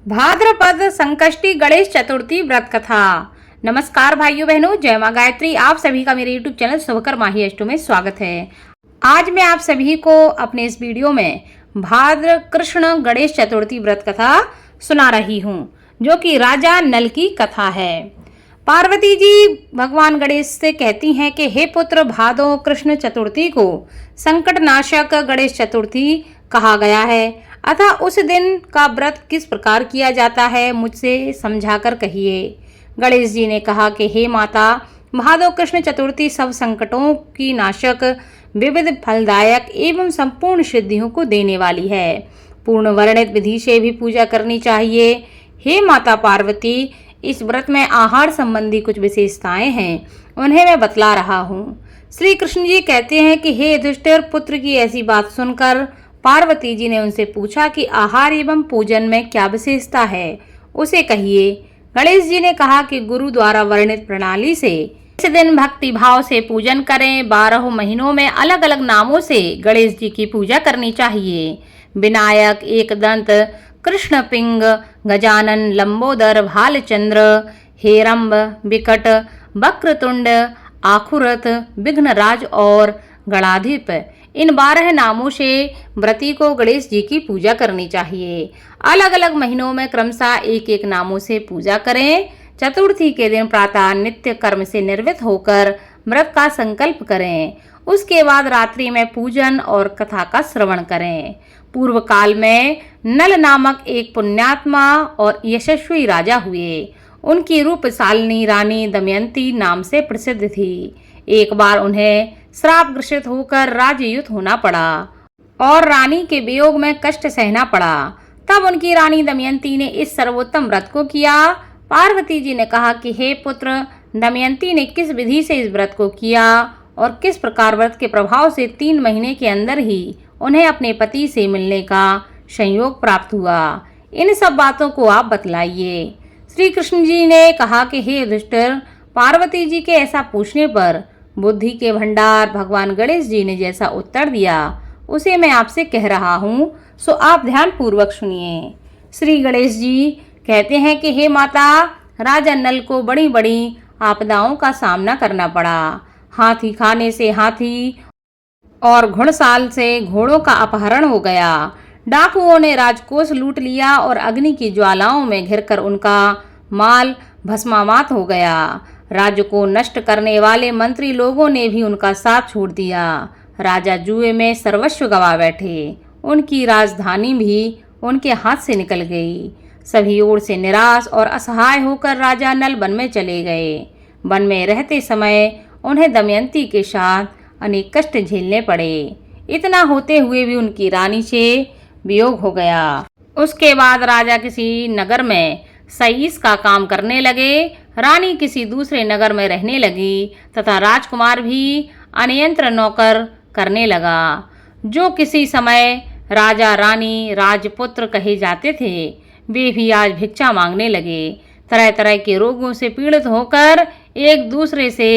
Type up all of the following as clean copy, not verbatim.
भाद्रपद संकष्टी गणेश चतुर्थी व्रत कथा। नमस्कार भाइयों बहनों, जय मां गायत्री। आप सभी का मेरे YouTube चैनल शुभकर माही अष्टमी में स्वागत है। आज मैं आप सभी को अपने इस वीडियो में भाद्र कृष्ण गणेश चतुर्थी व्रत कथा सुना रही हूँ, जो कि राजा नल की कथा है। पार्वती जी भगवान गणेश से कहती हैं कि हे पुत्र, भादो कृष्ण चतुर्थी को संकट नाशक गणेश चतुर्थी कहा गया है, अतः उस दिन का व्रत किस प्रकार किया जाता है, मुझसे समझाकर कहिए। गणेश जी ने कहा कि हे माता, भादो कृष्ण चतुर्थी सब संकटों की नाशक, विविध फलदायक एवं संपूर्ण सिद्धियों को देने वाली है। पूर्ण वर्णित विधि से भी पूजा करनी चाहिए। हे माता पार्वती, इस व्रत में आहार संबंधी कुछ विशेषताएं हैं, उन्हें मैं बतला रहा हूँ। श्री कृष्ण जी कहते हैं कि हे युधिष्ठिर, पुत्र की ऐसी बात सुनकर पार्वती जी ने उनसे पूछा कि आहार एवं पूजन में क्या विशेषता है, उसे कहिए। गणेश जी ने कहा कि गुरु द्वारा वर्णित प्रणाली से इस दिन भक्ति भाव से पूजन करें। 12 महीनों में अलग अलग नामों से गणेश जी की पूजा करनी चाहिए। विनायक, एकदंत, कृष्ण पिंग, गजानन, लंबोदर, भालचंद्र, हेरंब, विकट, वक्रतुंड, आखुरथ, विघ्नराज और गणाधिप, इन 12 नामों से व्रती को गणेश जी की पूजा करनी चाहिए। अलग अलग महीनों में क्रमशः एक एक नामों से पूजा करें। चतुर्थी के दिन प्रातः नित्य कर्म से निर्वृत्त होकर व्रत का संकल्प करें। उसके बाद रात्रि में पूजन और कथा का श्रवण करें। पूर्व काल में नल नामक एक पुण्यात्मा और यशस्वी राजा हुए। उनकी रूपशालिनी रानी दमयंती नाम से प्रसिद्ध थी। एक बार उन्हें श्राप ग्रसित होकर राज्ययुत होना पड़ा और रानी के वियोग में कष्ट सहना पड़ा। तब उनकी रानी दमयंती ने इस सर्वोत्तम व्रत को किया। पार्वती जी ने कहा कि हे पुत्र, दमयंती ने किस विधि से इस व्रत को किया और किस प्रकार व्रत के प्रभाव से 3 महीने के अंदर ही उन्हें अपने पति से मिलने का संयोग प्राप्त हुआ, इन सब बातों को आप बतलाइए। श्री कृष्ण जी ने कहा कि हे युधिष्ठिर, पार्वती जी के ऐसा पूछने पर बुद्धि के भंडार भगवान गणेश जी ने जैसा उत्तर दिया, उसे मैं आपसे कह रहा हूँ, सो आप ध्यान पूर्वक सुनिए। श्री गणेश जी कहते हैं कि हे माता, राजा नल को बड़ी बड़ी आपदाओं का सामना करना पड़ा। हाथी खाने से हाथी और घुड़साल से घोड़ों का अपहरण हो गया। डाकुओं ने राजकोष लूट लिया और अग्नि की ज्वालाओं में घिरकर उनका माल भस्मामात हो गया। राज्य को नष्ट करने वाले मंत्री लोगों ने भी उनका साथ छोड़ दिया। राजा जुए में सर्वस्व गवा बैठे। उनकी राजधानी भी उनके हाथ से निकल गई। सभी ओर से निराश और असहाय होकर राजा नल वन में चले गए। वन में रहते समय उन्हें दमयंती के साथ अनेक कष्ट झेलने पड़े। इतना होते हुए भी उनकी रानी से वियोग हो गया। उसके बाद राजा किसी नगर में सईस का काम करने लगे, रानी किसी दूसरे नगर में रहने लगी तथा राजकुमार भी अनियंत्र नौकर करने लगा। जो किसी समय राजा रानी राजपुत्र कहे जाते थे, वे भी आज भिक्षा मांगने लगे। तरह तरह के रोगों से पीड़ित होकर एक दूसरे से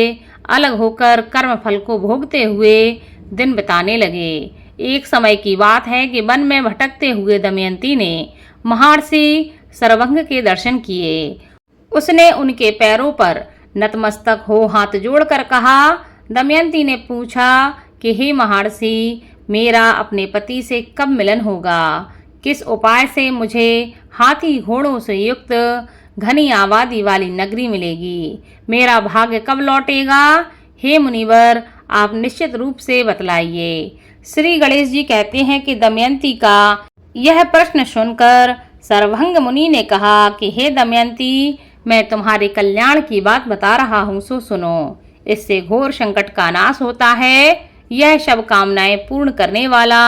अलग होकर कर्म फल को भोगते हुए दिन बिताने लगे। एक समय की बात है कि वन में भटकते हुए दमयंती ने महर्षि सरभंग के दर्शन किए। उसने उनके पैरों पर नतमस्तक हो हाथ जोड़कर कहा। दमयंती ने पूछा कि हे महर्षि, मेरा अपने पति से कब मिलन होगा? किस उपाय से मुझे हाथी घोड़ों से युक्त घनी आबादी वाली नगरी मिलेगी? मेरा भाग्य कब लौटेगा? हे मुनिवर, आप निश्चित रूप से बतलाइए। श्री गणेश जी कहते हैं कि दमयंती का यह प्रश्न सुनकर सरभंग मुनि ने कहा कि हे दमयंती, मैं तुम्हारे कल्याण की बात बता रहा हूँ, सो सुनो। इससे घोर संकट का नाश होता है। यह सब कामनाएं पूर्ण करने वाला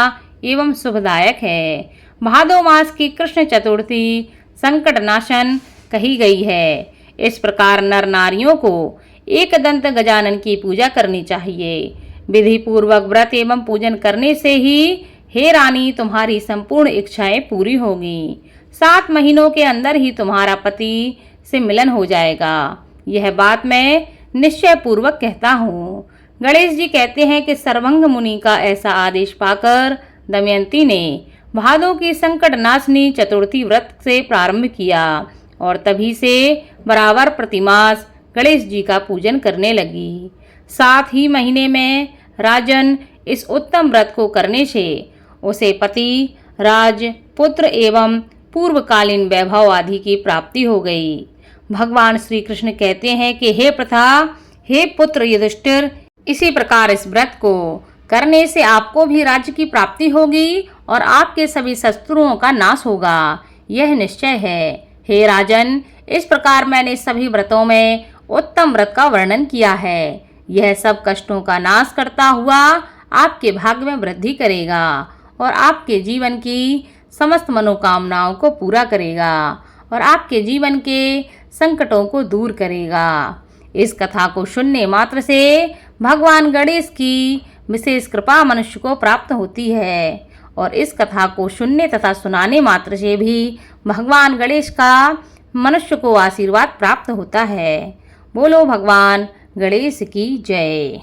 एवं शुभदायक है। भादो मास की कृष्ण चतुर्थी संकट नाशन कही गई है। इस प्रकार नर नारियों को एकदंत गजानन की पूजा करनी चाहिए। विधि पूर्वक व्रत एवं पूजन करने से ही हे रानी, तुम्हारी संपूर्ण इच्छाएं पूरी होगी। 7 महीनों के अंदर ही तुम्हारा पति से मिलन हो जाएगा। यह बात मैं निश्चय पूर्वक कहता हूँ। गणेश जी कहते हैं कि सरभंग मुनि का ऐसा आदेश पाकर दमयंती ने भादों की संकट नाशनी चतुर्थी व्रत से प्रारंभ किया और तभी से बराबर प्रतिमास गणेश जी का पूजन करने लगी। साथ ही महीने में राजन इस उत्तम व्रत को करने से उसे पति, राज, पुत्र एवं पूर्वकालीन वैभव आदि की प्राप्ति हो गई। भगवान श्री कृष्ण कहते हैं कि हे प्रथा, हे पुत्र युधिष्ठिर, इसी प्रकार इस व्रत को करने से आपको भी राज्य की प्राप्ति होगी और आपके सभी शत्रुओं का नाश होगा, यह निश्चय है। हे राजन, इस प्रकार मैंने सभी व्रतों में उत्तम व्रत का वर्णन किया है। यह सब कष्टों का नाश करता हुआ आपके भाग्य में वृद्धि करेगा और आपके जीवन की समस्त मनोकामनाओं को पूरा करेगा और आपके जीवन के संकटों को दूर करेगा। इस कथा को सुनने मात्र से भगवान गणेश की विशेष कृपा मनुष्य को प्राप्त होती है और इस कथा को सुनने तथा सुनाने मात्र से भी भगवान गणेश का मनुष्य को आशीर्वाद प्राप्त होता है। बोलो भगवान गणेश की जय।